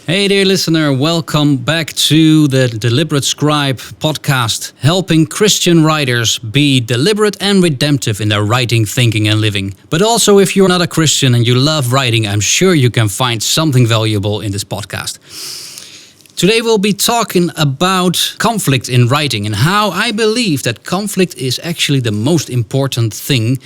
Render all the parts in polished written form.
Hey dear listener, welcome back to the Deliberate Scribe podcast, helping Christian writers be deliberate and redemptive in their writing, thinking and living. But also if you're not a Christian and you love writing, I'm sure you can find something valuable in this podcast. Today we'll be talking about conflict in writing and how I believe that conflict is actually the most important thing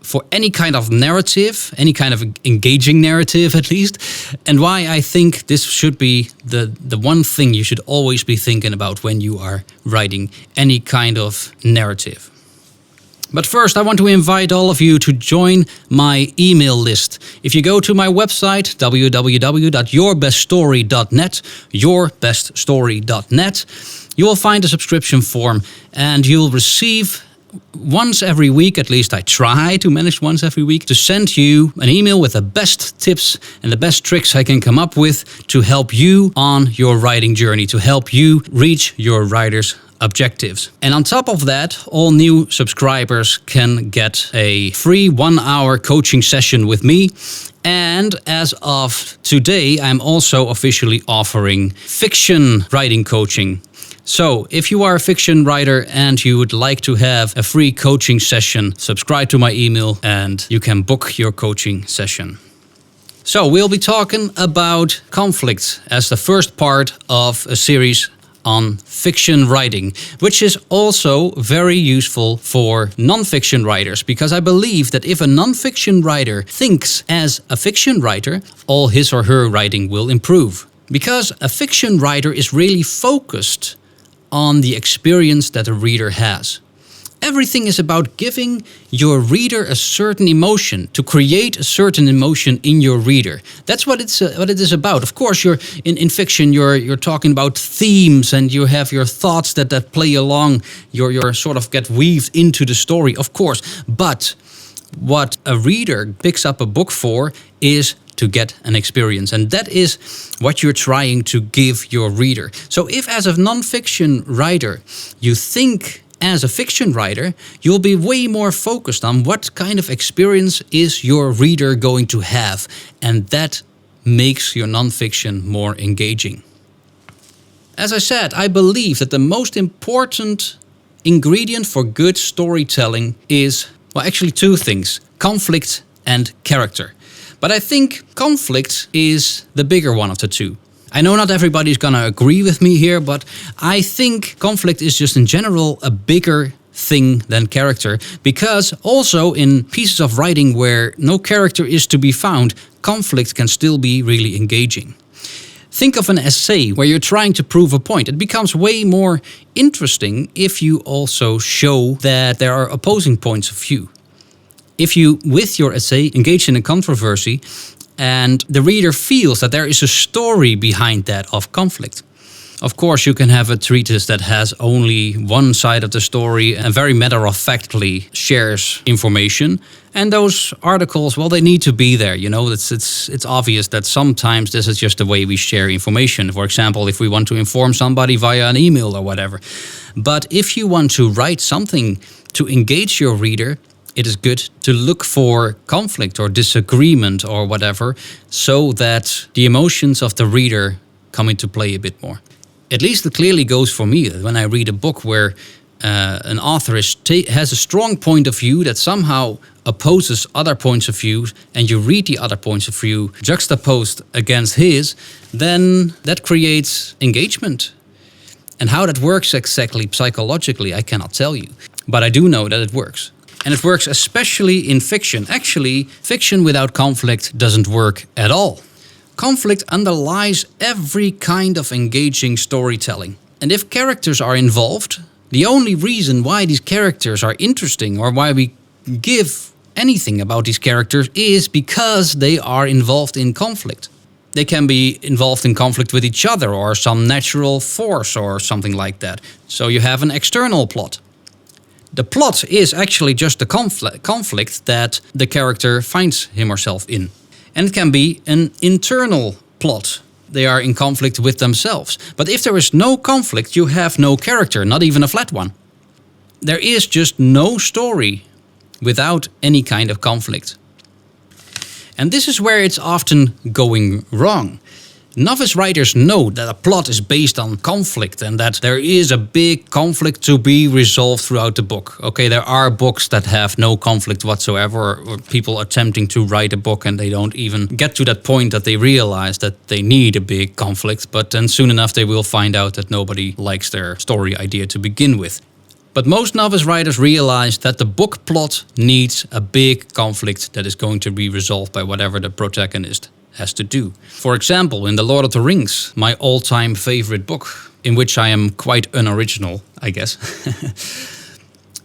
for any kind of narrative, any kind of engaging narrative at least, and why I think this should be the one thing you should always be thinking about when you are writing any kind of narrative. But first, I want to invite all of you to join my email list. If you go to my website, www.yourbeststory.net, yourbeststory.net, you will find a subscription form and you'll receive once every week, at least I try to manage once every week, to send you an email with the best tips and the best tricks I can come up with to help you on your writing journey, to help you reach your writer's objectives. And on top of that, all new subscribers can get a free 1-hour coaching session with me. And as of today, I'm also officially offering fiction writing coaching. So, if you are a fiction writer and you would like to have a free coaching session, subscribe to my email and you can book your coaching session. So, we'll be talking about conflict as the first part of a series on fiction writing, which is also very useful for nonfiction writers, because I believe that if a nonfiction writer thinks as a fiction writer, all his or her writing will improve. Because a fiction writer is really focused on the experience that a reader has. Everything is about giving your reader a certain emotion, to create a certain emotion in your reader. That's what it is about. Of course, you're in fiction. You're talking about themes, and you have your thoughts that play along. You're sort of get weaved into the story, of course. But what a reader picks up a book for is to get an experience. And that is what you're trying to give your reader. So if as a nonfiction writer, you think as a fiction writer, you'll be way more focused on what kind of experience is your reader going to have. And that makes your nonfiction more engaging. As I said, I believe that the most important ingredient for good storytelling is, well, actually two things: conflict and character. But I think conflict is the bigger one of the two. I know not everybody's going to agree with me here, but I think conflict is just in general a bigger thing than character, because also in pieces of writing where no character is to be found, conflict can still be really engaging. Think of an essay where you're trying to prove a point. It becomes way more interesting if you also show that there are opposing points of view. If you, with your essay, engage in a controversy and the reader feels that there is a story behind that of conflict. Of course, you can have a treatise that has only one side of the story and very matter-of-factly shares information. And those articles, well, they need to be there. You know, it's obvious that sometimes this is just the way we share information. For example, if we want to inform somebody via an email or whatever. But if you want to write something to engage your reader, it is good to look for conflict or disagreement or whatever, so that the emotions of the reader come into play a bit more. At least it clearly goes for me when I read a book where an author has a strong point of view that somehow opposes other points of view, and you read the other points of view juxtaposed against his, then that creates engagement. And how that works exactly psychologically, I cannot tell you. But I do know that it works. And it works especially in fiction. Actually, fiction without conflict doesn't work at all. Conflict underlies every kind of engaging storytelling. And if characters are involved, the only reason why these characters are interesting or why we give anything about these characters is because they are involved in conflict. They can be involved in conflict with each other or some natural force or something like that. So you have an external plot. The plot is actually just the conflict that the character finds him or herself in. And it can be an internal plot. They are in conflict with themselves. But if there is no conflict, you have no character, not even a flat one. There is just no story without any kind of conflict. And this is where it's often going wrong. Novice writers know that a plot is based on conflict and that there is a big conflict to be resolved throughout the book. Okay, there are books that have no conflict whatsoever, or people attempting to write a book and they don't even get to that point that they realize that they need a big conflict, but then soon enough they will find out that nobody likes their story idea to begin with. But most novice writers realize that the book plot needs a big conflict that is going to be resolved by whatever the protagonist has to do. For example, in The Lord of the Rings, my all-time favorite book, in which I am quite unoriginal, I guess.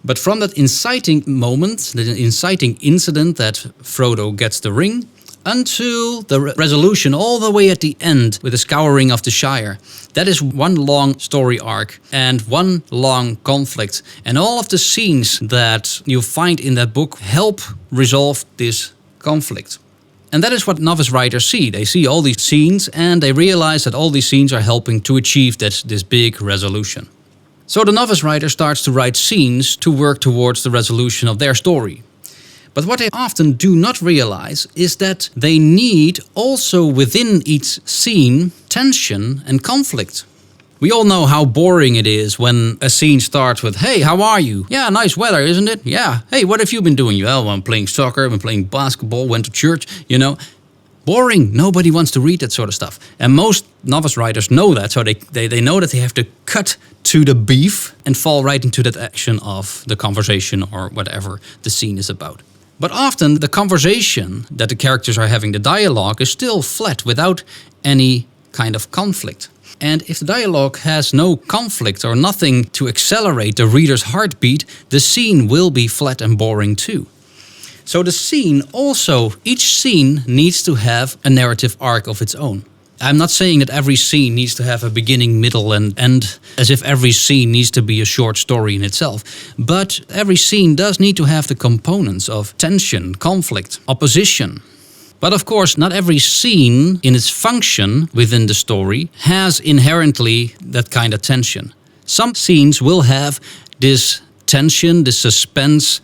But from that inciting moment, the inciting incident that Frodo gets the ring, until the resolution all the way at the end with the scouring of the Shire, that is one long story arc and one long conflict. And all of the scenes that you find in that book help resolve this conflict. And that is what novice writers see. They see all these scenes and they realize that all these scenes are helping to achieve this big resolution. So the novice writer starts to write scenes to work towards the resolution of their story. But what they often do not realize is that they need also within each scene tension and conflict. We all know how boring it is when a scene starts with, "Hey, how are you? Yeah, nice weather, isn't it? Yeah. Hey, what have you been doing?" "Well, I'm playing soccer, I've been playing basketball, went to church," Boring. Nobody wants to read that sort of stuff. And most novice writers know that, so they know that they have to cut to the beef and fall right into that action of the conversation or whatever the scene is about. But often the conversation that the characters are having, the dialogue, is still flat without any kind of conflict. And if the dialogue has no conflict or nothing to accelerate the reader's heartbeat, the scene will be flat and boring too. So the scene also, each scene needs to have a narrative arc of its own. I'm not saying that every scene needs to have a beginning, middle and end, as if every scene needs to be a short story in itself. But every scene does need to have the components of tension, conflict, opposition. But of course, not every scene in its function within the story has inherently that kind of tension. Some scenes will have this tension, this suspense,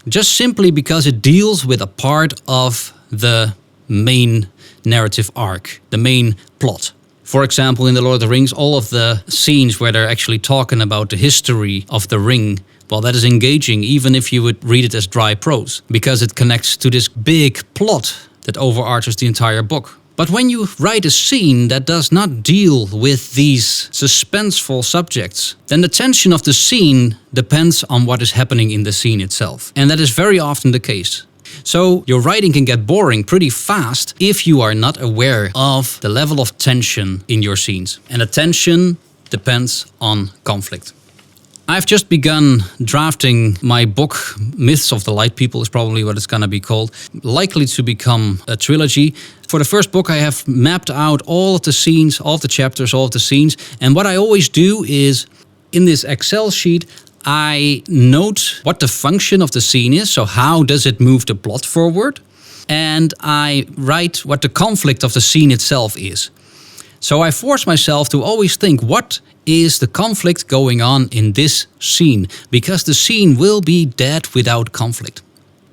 just simply because it deals with a part of the main narrative arc, the main plot. For example, in The Lord of the Rings, all of the scenes where they're actually talking about the history of the ring, well, that is engaging, even if you would read it as dry prose, because it connects to this big plot that overarches the entire book. But when you write a scene that does not deal with these suspenseful subjects, then the tension of the scene depends on what is happening in the scene itself. And that is very often the case. So your writing can get boring pretty fast if you are not aware of the level of tension in your scenes. And the tension depends on conflict. I've just begun drafting my book, Myths of the Light People is probably what it's going to be called, likely to become a trilogy. For the first book, I have mapped out all of the scenes, all of the chapters, all of the scenes. And what I always do is, in this Excel sheet, I note what the function of the scene is, so how does it move the plot forward? And I write what the conflict of the scene itself is. So I force myself to always think, what is the conflict going on in this scene? Because the scene will be dead without conflict.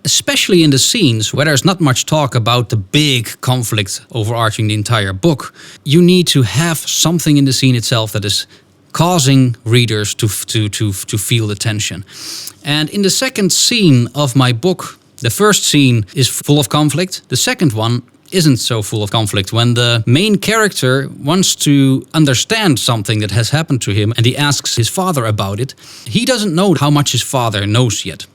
Especially in the scenes where there's not much talk about the big conflict overarching the entire book, you need to have something in the scene itself that is causing readers to feel the tension. And in the second scene of my book, the first scene is full of conflict. The second one isn't so full of conflict. When the main character wants to understand something that has happened to him and he asks his father about it, he doesn't know how much his father knows yet.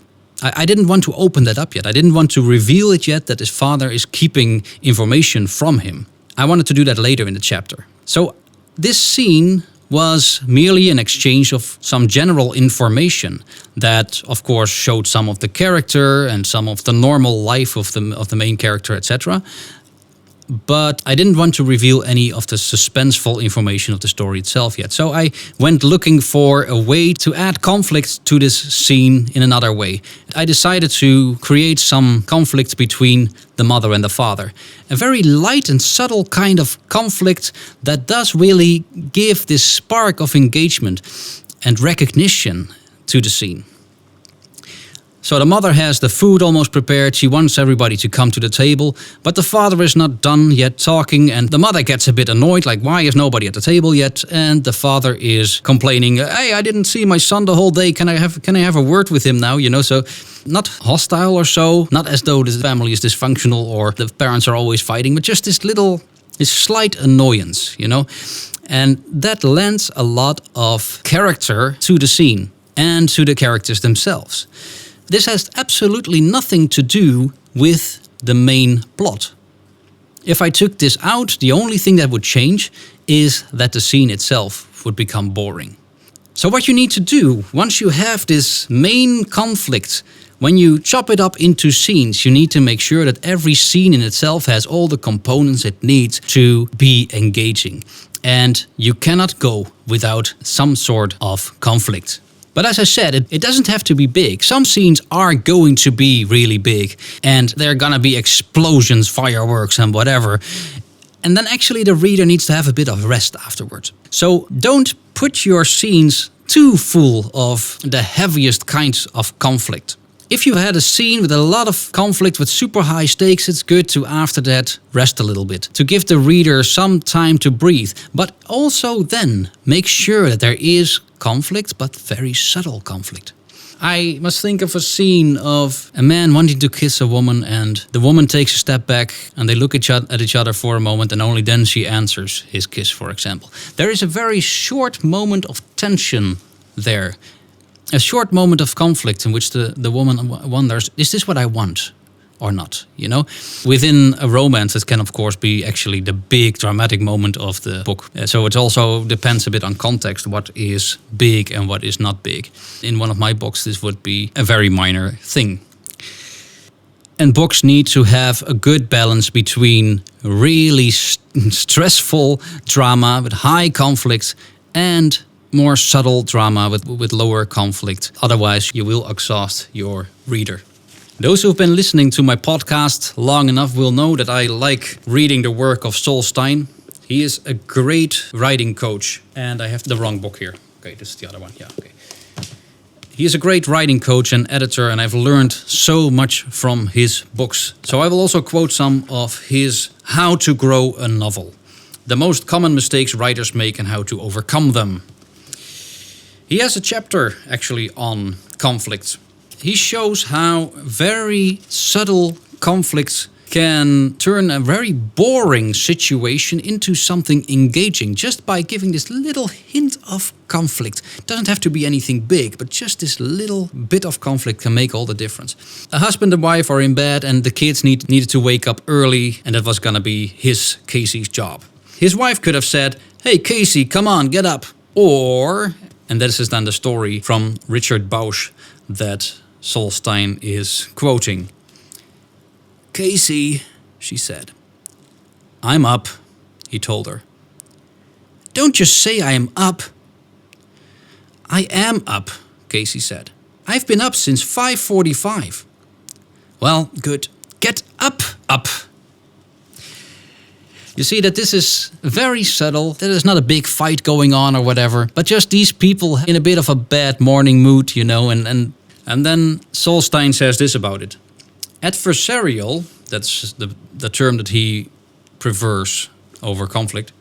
I didn't want to open that up yet. I didn't want to reveal it yet that his father is keeping information from him. I wanted to do that later in the chapter. So this scene was merely an exchange of some general information that, of course, showed some of the character and some of the normal life of the main character, etc. But I didn't want to reveal any of the suspenseful information of the story itself yet. So I went looking for a way to add conflict to this scene in another way. I decided to create some conflict between the mother and the father. A very light and subtle kind of conflict that does really give this spark of engagement and recognition to the scene. So the mother has the food almost prepared. She wants everybody to come to the table, but the father is not done yet talking, and the mother gets a bit annoyed, like, why is nobody at the table yet? And the father is complaining, hey, I didn't see my son the whole day. Can I have a word with him now? So not hostile or so, not as though the family is dysfunctional or the parents are always fighting, but just this slight annoyance, And that lends a lot of character to the scene and to the characters themselves. This has absolutely nothing to do with the main plot. If I took this out, the only thing that would change is that the scene itself would become boring. So what you need to do, once you have this main conflict, when you chop it up into scenes, you need to make sure that every scene in itself has all the components it needs to be engaging. And you cannot go without some sort of conflict. But as I said, it doesn't have to be big. Some scenes are going to be really big, and there are going to be explosions, fireworks, and whatever. And then actually the reader needs to have a bit of rest afterwards. So don't put your scenes too full of the heaviest kinds of conflict. If you had a scene with a lot of conflict with super high stakes, it's good to, after that, rest a little bit. To give the reader some time to breathe. But also then, make sure that there is conflict, but very subtle conflict. I must think of a scene of a man wanting to kiss a woman, and the woman takes a step back and they look at each other for a moment, and only then she answers his kiss, for example. There is a very short moment of tension there. A short moment of conflict in which the woman wonders, is this what I want or not? Within a romance, it can of course be actually the big dramatic moment of the book. So it also depends a bit on context, what is big and what is not big. In one of my books, this would be a very minor thing. And books need to have a good balance between really stressful drama with high conflict and more subtle drama with lower conflict. Otherwise, you will exhaust your reader. Those who've been listening to my podcast long enough will know that I like reading the work of Sol Stein. He is a great writing coach. And I have the wrong book here. Okay, this is the other one. Yeah, okay. He is a great writing coach and editor, and I've learned so much from his books. So I will also quote some of his How to Grow a Novel. The most common mistakes writers make and how to overcome them. He has a chapter actually on conflict. He shows how very subtle conflicts can turn a very boring situation into something engaging just by giving this little hint of conflict. It doesn't have to be anything big, but just this little bit of conflict can make all the difference. A husband and wife are in bed and the kids needed to wake up early, and that was going to be Casey's job. His wife could have said, "Hey Casey, come on, get up." Or... And this is then the story from Richard Bausch that Sol Stein is quoting. "Casey," she said. "I'm up," he told her. "Don't just say I am up." "I am up," Casey said. "I've been up since 5:45. "Well, good. Get up. You see that this is very subtle. There is not a big fight going on or whatever, but just these people in a bit of a bad morning mood, and then Sol Stein says this about it. Adversarial, that's the term that he prefers over conflict,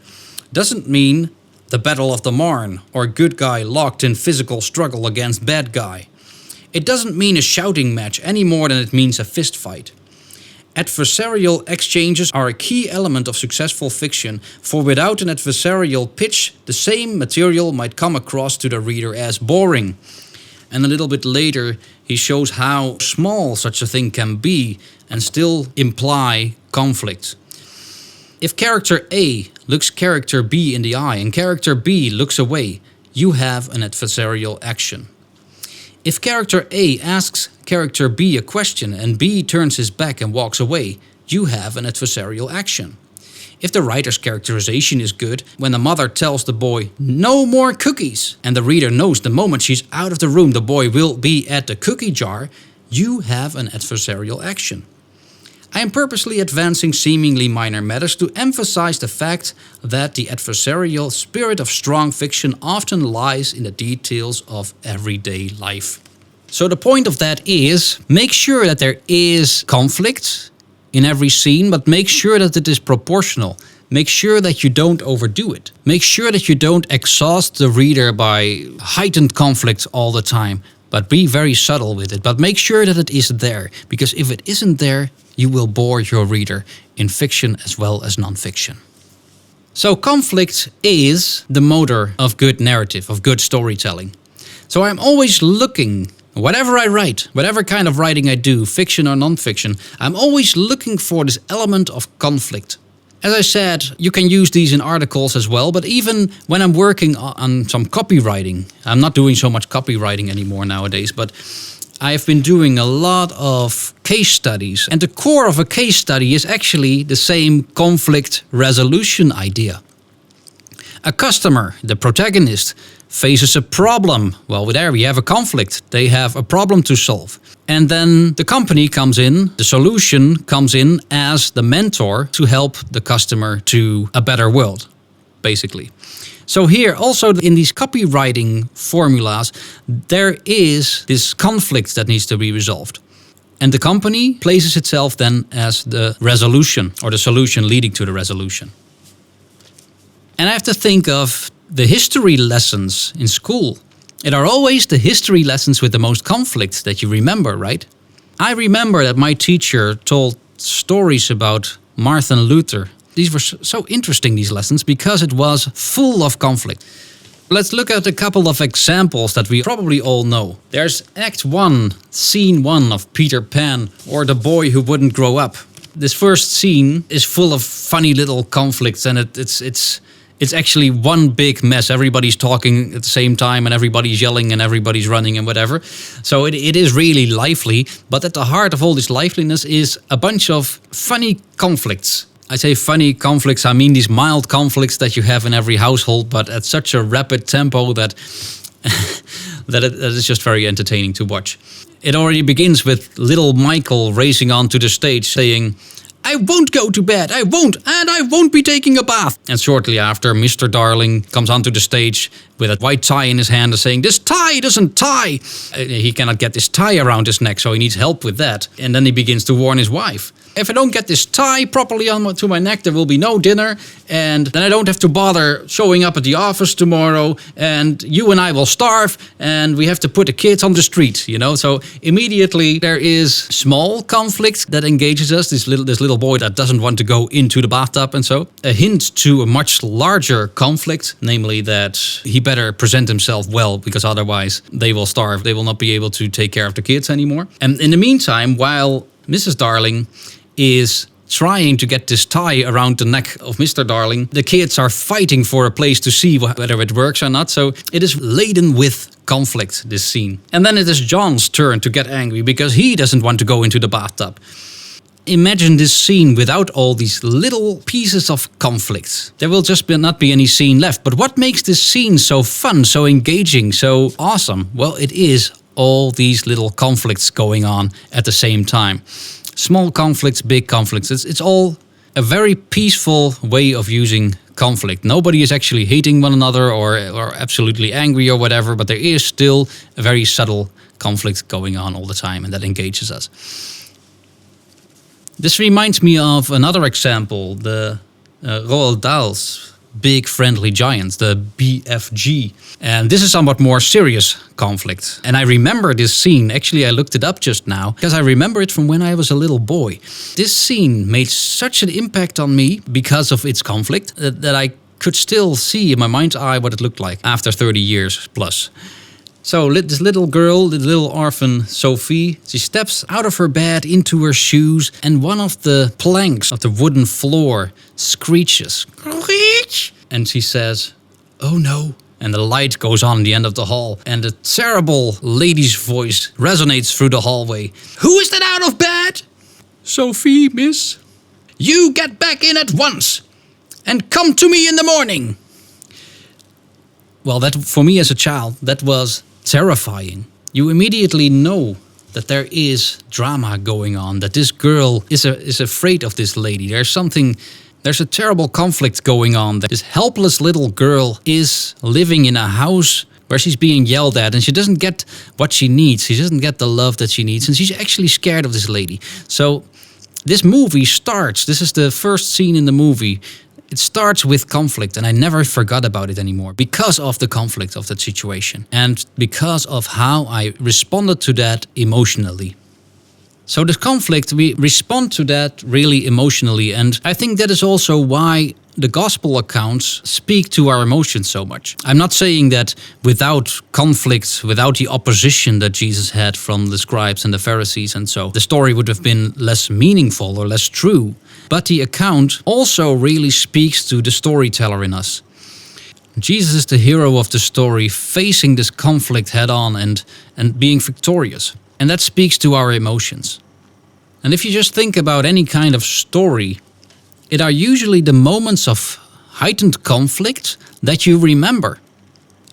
doesn't mean the Battle of the Marne or good guy locked in physical struggle against bad guy. It doesn't mean a shouting match any more than it means a fist fight. Adversarial exchanges are a key element of successful fiction, for without an adversarial pitch, the same material might come across to the reader as boring. And a little bit later, he shows how small such a thing can be and still imply conflict. If character A looks character B in the eye and character B looks away, you have an adversarial action. If character A asks character B a question and B turns his back and walks away, you have an adversarial action. If the writer's characterization is good, when the mother tells the boy, "No more cookies," and the reader knows the moment she's out of the room the boy will be at the cookie jar, you have an adversarial action. I am purposely advancing seemingly minor matters to emphasize the fact that the adversarial spirit of strong fiction often lies in the details of everyday life. So the point of that is, make sure that there is conflict in every scene, but make sure that it is proportional. Make sure that you don't overdo it. Make sure that you don't exhaust the reader by heightened conflict all the time, but be very subtle with it. But make sure that it is there, because if it isn't there, you will bore your reader in fiction as well as nonfiction. So conflict is the motor of good narrative, of good storytelling. So I'm always looking, whatever I write, whatever kind of writing I do, fiction or nonfiction, I'm always looking for this element of conflict. As I said, you can use these in articles as well, but even when I'm working on some copywriting, I'm not doing so much copywriting anymore nowadays, but I've been doing a lot of case studies. And the core of a case study is actually the same conflict resolution idea. A customer, the protagonist, faces a problem. Well, there we have a conflict. They have a problem to solve. And then the company comes in, the solution comes in as the mentor to help the customer to a better world, basically. So here, also in these copywriting formulas, there is this conflict that needs to be resolved. And the company places itself then as the resolution, or the solution leading to the resolution. And I have to think of the history lessons in school. It are always the history lessons with the most conflict that you remember, right? I remember that my teacher told stories about Martin Luther. These were so interesting, these lessons, because it was full of conflict. Let's look at a couple of examples that we probably all know. There's Act 1, Scene 1 of Peter Pan, or The Boy Who Wouldn't Grow Up. This first scene is full of funny little conflicts, and it's actually one big mess. Everybody's talking at the same time, and everybody's yelling, and everybody's running, and whatever. So it is really lively, but at the heart of all this liveliness is a bunch of funny conflicts. I say funny conflicts, I mean these mild conflicts that you have in every household, but at such a rapid tempo that that is just very entertaining to watch. It already begins with little Michael racing onto the stage saying, "I won't go to bed, I won't, and I won't be taking a bath." And shortly after, Mr. Darling comes onto the stage with a white tie in his hand and saying, "This tie doesn't tie." He cannot get this tie around his neck, so he needs help with that. And then he begins to warn his wife. "If I don't get this tie properly to my neck, there will be no dinner, and then I don't have to bother showing up at the office tomorrow, and you and I will starve, and we have to put the kids on the street," So immediately there is small conflict that engages us, this little boy that doesn't want to go into the bathtub, and so a hint to a much larger conflict, namely that he better present himself well, because otherwise they will starve. They will not be able to take care of the kids anymore. And in the meantime, while Mrs. Darling is trying to get this tie around the neck of Mr. Darling, the kids are fighting for a place to see whether it works or not. So it is laden with conflict, this scene. And then it is John's turn to get angry because he doesn't want to go into the bathtub. Imagine this scene without all these little pieces of conflict. There will just not be any scene left. But what makes this scene so fun, so engaging, so awesome? Well, it is all these little conflicts going on at the same time. Small conflicts, big conflicts. It's all a very peaceful way of using conflict. Nobody is actually hating one another or absolutely angry or whatever, but there is still a very subtle conflict going on all the time, and that engages us. This reminds me of another example, the Roald Dahl's Big Friendly Giants, the BFG. And this is somewhat more serious conflict. And I remember this scene, actually I looked it up just now, because I remember it from when I was a little boy. This scene made such an impact on me because of its conflict that I could still see in my mind's eye what it looked like after 30 years plus. So this little girl, the little orphan Sophie, she steps out of her bed into her shoes, and one of the planks of the wooden floor screeches. And she says, "Oh no." And the light goes on at the end of the hall, and a terrible lady's voice resonates through the hallway. "Who is that out of bed?" "Sophie, miss." "You get back in at once, and come to me in the morning." Well, that for me as a child, that was terrifying. You immediately know that there is drama going on, that this girl is afraid of this lady. There's a terrible conflict going on, that this helpless little girl is living in a house where she's being yelled at and she doesn't get what she needs. She doesn't get the love that she needs, and she's actually scared of this lady. So this movie starts, this is the first scene in the movie. It starts with conflict, and I never forgot about it anymore because of the conflict of that situation and because of how I responded to that emotionally. So this conflict, we respond to that really emotionally, and I think that is also why the gospel accounts speak to our emotions so much. I'm not saying that without conflict, without the opposition that Jesus had from the scribes and the Pharisees and so, the story would have been less meaningful or less true. But the account also really speaks to the storyteller in us. Jesus is the hero of the story, facing this conflict head on and being victorious. And that speaks to our emotions. And if you just think about any kind of story, it are usually the moments of heightened conflict that you remember.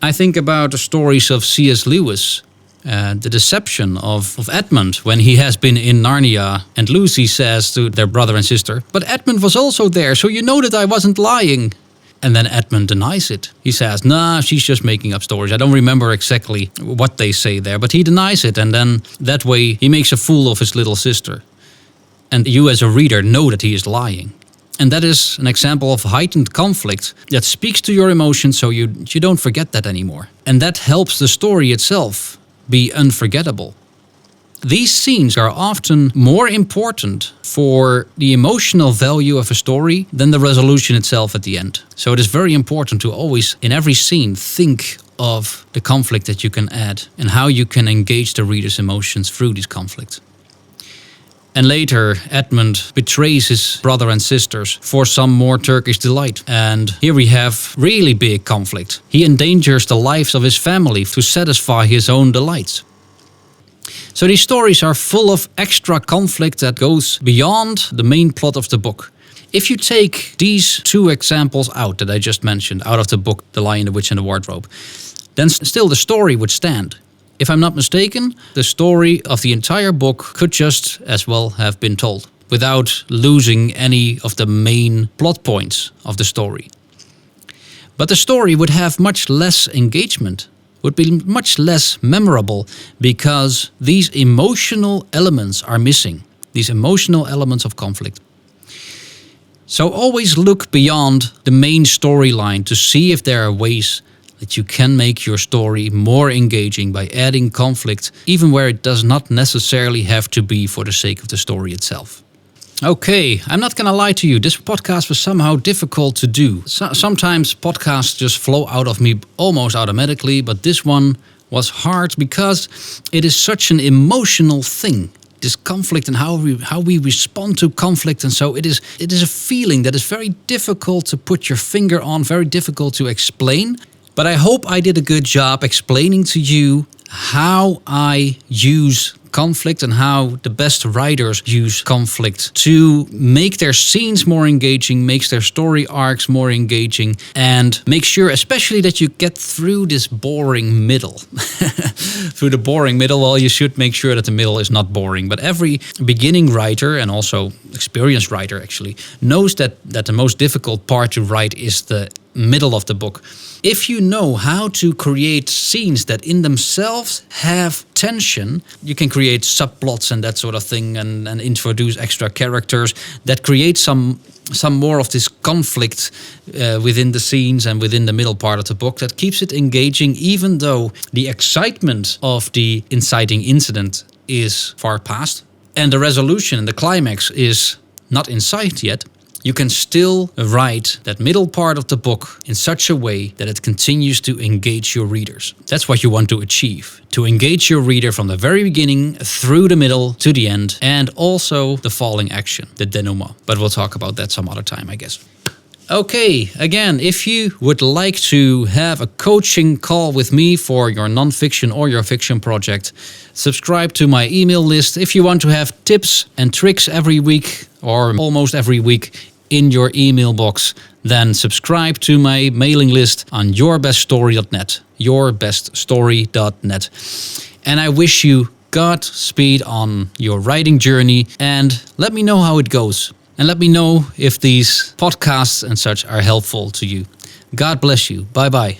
I think about the stories of C.S. Lewis, the deception of Edmund when he has been in Narnia, and Lucy says to their brother and sister, "But Edmund was also there, so you know that I wasn't lying." And then Edmund denies it. He says, "Nah, she's just making up stories. I don't remember exactly what they say there," but he denies it, and then that way he makes a fool of his little sister. And you as a reader know that he is lying. And that is an example of heightened conflict that speaks to your emotions, so you don't forget that anymore. And that helps the story itself be unforgettable. These scenes are often more important for the emotional value of a story than the resolution itself at the end. So it is very important to always, in every scene, think of the conflict that you can add and how you can engage the reader's emotions through this conflict. And later, Edmund betrays his brother and sisters for some more Turkish delight. And here we have really big conflict. He endangers the lives of his family to satisfy his own delights. So these stories are full of extra conflict that goes beyond the main plot of the book. If you take these two examples out that I just mentioned, out of the book The Lion, the Witch and the Wardrobe, then still the story would stand. If I'm not mistaken, the story of the entire book could just as well have been told without losing any of the main plot points of the story. But the story would have much less engagement, would be much less memorable because these emotional elements are missing, these emotional elements of conflict. So always look beyond the main storyline to see if there are ways that you can make your story more engaging by adding conflict, even where it does not necessarily have to be for the sake of the story itself. Okay, I'm not gonna lie to you, this podcast was somehow difficult to do. Sometimes podcasts just flow out of me almost automatically, but this one was hard because it is such an emotional thing. This conflict and how we respond to conflict, and so it is a feeling that is very difficult to put your finger on, very difficult to explain. But I hope I did a good job explaining to you how I use conflict and how the best writers use conflict to make their scenes more engaging, makes their story arcs more engaging, and make sure especially that you get through this boring middle. Through the boring middle, well, you should make sure that the middle is not boring. But every beginning writer, and also experienced writer actually, knows that the most difficult part to write is the middle of the book. If you know how to create scenes that in themselves have tension, you can create subplots and that sort of thing, and introduce extra characters that create some more of this conflict within the scenes and within the middle part of the book that keeps it engaging, even though the excitement of the inciting incident is far past and the resolution and the climax is not in sight yet. You can still write that middle part of the book in such a way that it continues to engage your readers. That's what you want to achieve. To engage your reader from the very beginning, through the middle, to the end, and also the falling action, the denouement. But we'll talk about that some other time, I guess. Okay, again, if you would like to have a coaching call with me for your nonfiction or your fiction project, subscribe to my email list. If you want to have tips and tricks every week, or almost every week, in your email box, then subscribe to my mailing list on yourbeststory.net, yourbeststory.net. And I wish you Godspeed on your writing journey, and let me know how it goes. And let me know if these podcasts and such are helpful to you. God bless you. Bye-bye.